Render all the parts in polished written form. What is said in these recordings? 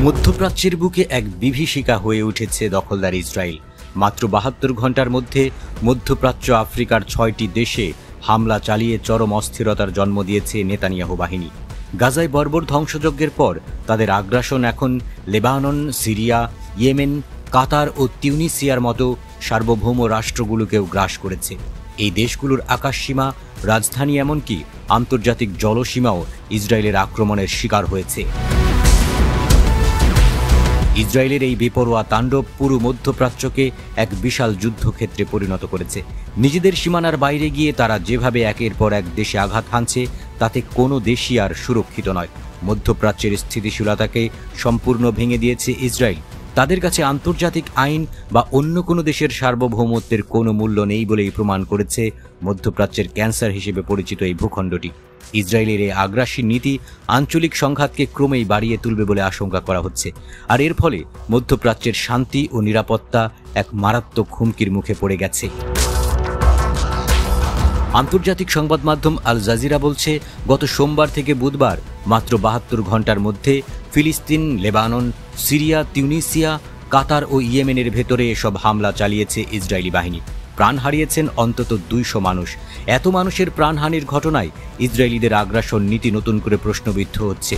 মধ্যপ্রাচ্যের বুকে এক বিভীষিকা হয়ে উঠেছে দখলদার ইসরায়েল। মাত্র ৭২ ঘন্টার মধ্যে মধ্যপ্রাচ্য আফ্রিকার ৬টি দেশে হামলা চালিয়ে চরম অস্থিরতার জন্ম দিয়েছে নেতানিয়াহু বাহিনী। গাজায় বর্বর ধ্বংসযজ্ঞের পর তাদের আগ্রাসন এখন লেবানন, সিরিয়া, ইয়েমেন, কাতার ও তিউনিসিয়ার মতো সার্বভৌম রাষ্ট্রগুলোকেও গ্রাস করেছে। এই দেশগুলোর আকাশসীমা, রাজধানী, এমনকি আন্তর্জাতিক জলসীমাও ইসরায়েলের আক্রমণের শিকার হয়েছে। ইসরায়েলের এই বেপরোয়া তাণ্ডব পুরো মধ্যপ্রাচ্যকে এক বিশাল যুদ্ধক্ষেত্রে পরিণত করেছে। নিজেদের সীমানার বাইরে গিয়ে তারা যেভাবে একের পর এক দেশে আঘাত হানছে, তাতে কোনো দেশই আর সুরক্ষিত নয়। মধ্যপ্রাচ্যের স্থিতিশীলতাকে সম্পূর্ণ ভেঙে দিয়েছে ইসরায়েল। তাদের কাছে আন্তর্জাতিক আইন বা অন্য কোনো দেশের সার্বভৌমত্বের কোনো মূল্য নেই বলেই প্রমাণ করেছে মধ্যপ্রাচ্যের ক্যান্সার হিসেবে পরিচিত এই ভূখণ্ডটি। ইসরায়েলের এই আগ্রাসী নীতি আঞ্চলিক সংঘাতকে ক্রমেই বাড়িয়ে তুলবে বলে আশঙ্কা করা হচ্ছে, আর এর ফলে মধ্যপ্রাচ্যের শান্তি ও নিরাপত্তা এক মারাত্মক হুমকির মুখে পড়ে গেছে। আন্তর্জাতিক সংবাদ মাধ্যম আল জাজিরা বলছে, গত সোমবার থেকে বুধবার মাত্র ৭২ ঘন্টার মধ্যে ফিলিস্তিন, লেবানন, সিরিয়া, তিউনিসিয়া, কাতার ও ইয়েমেনের ভেতরে এসব হামলা চালিয়েছে ইসরায়েলি বাহিনী। প্রাণ হারিয়েছেন অন্তত ২০০ মানুষ। এত মানুষের প্রাণহানির ঘটনায় ইসরায়েলিদের আগ্রাসন নীতি নতুন করে প্রশ্নবিদ্ধ হচ্ছে।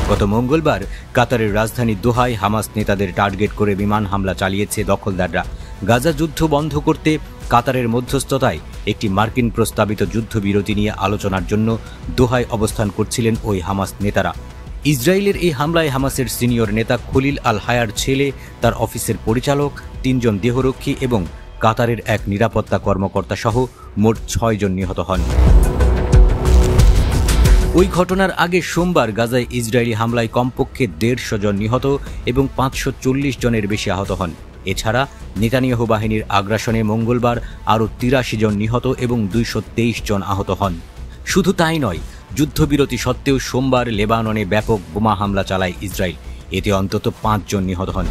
গত মঙ্গলবার কাতারের রাজধানী দোহায় হামাস নেতাদের টার্গেট করে বিমান হামলা চালিয়েছে দখলদাররা। গাজা যুদ্ধ বন্ধ করতে কাতারের মধ্যস্থতায় একটি মার্কিন প্রস্তাবিত যুদ্ধবিরতি নিয়ে আলোচনার জন্য দোহায় অবস্থান করছিলেন ওই হামাস নেতারা। ইসরায়েলের এই হামলায় হামাসের সিনিয়র নেতা খলিল আল হায়ার ছেলে, তার অফিসের পরিচালক, ৩ জন দেহরক্ষী এবং কাতারের এক নিরাপত্তা কর্মকর্তা সহ মোট ৬ জন নিহত হন। ওই ঘটনার আগে সোমবার গাজায় ইসরায়েলি হামলায় কমপক্ষে ১৫০ জন নিহত এবং ৫৪০ জনের বেশি আহত হন। এছাড়া নেতানিয়াহু বাহিনীর আগ্রাসনে মঙ্গলবার আরও ৮৩ জন নিহত এবং ২২৩ জন আহত হন। শুধু তাই নয়, যুদ্ধবিরতি সত্ত্বেও সোমবার লেবাননে ব্যাপক বোমা হামলা চালায় ইসরায়েল। এতে অন্তত ৫ জন নিহত হন।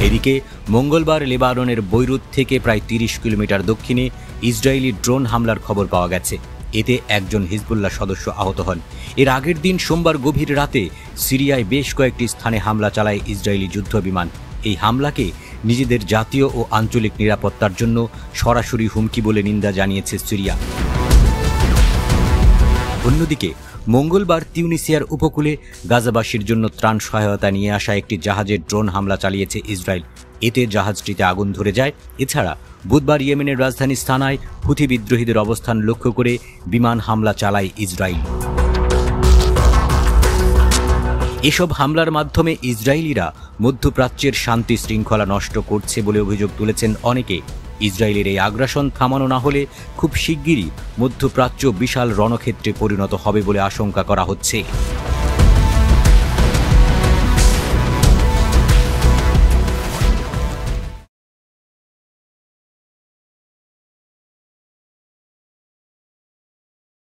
এদিকে মঙ্গলবার লেবাননের বৈরুত থেকে প্রায় ৩০ কিলোমিটার দক্ষিণে ইসরায়েলি ড্রোন হামলার খবর পাওয়া গেছে। এতে একজন হিজবুল্লাহ সদস্য আহত হন। এর আগের দিন সোমবার গভীর রাতে সিরিয়ায় বেশ কয়েকটি স্থানে হামলা চালায় ইসরায়েলি যুদ্ধবিমান। এই হামলাকে নিজেদের জাতীয় ও আঞ্চলিক নিরাপত্তার জন্য সরাসরি হুমকি বলে নিন্দা জানিয়েছে সিরিয়া। অন্যদিকে মঙ্গলবার তিউনিসিয়ার উপকূলে গাজাবাসীর জন্য ত্রাণ সহায়তা নিয়ে আসা একটি জাহাজের ড্রোন হামলা চালিয়েছে ইসরায়েল। এতে জাহাজটিতে আগুন ধরে যায়। এছাড়া বুধবার ইয়েমেনের রাজধানী সানায় হুথি বিদ্রোহীদের অবস্থান লক্ষ্য করে বিমান হামলা চালায় ইসরায়েল। এসব হামলার মাধ্যমে ইসরায়েলিরা মধ্যপ্রাচ্যের শান্তি শৃঙ্খলা নষ্ট করছে বলে অভিযোগ তুলেছেন অনেকে। ইসরায়েলের এই আগ্রাসন থামানো না হলে খুব শিগগিরই মধ্যপ্রাচ্য বিশাল রণক্ষেত্রে পরিণত হবে বলে আশঙ্কা করা হচ্ছে।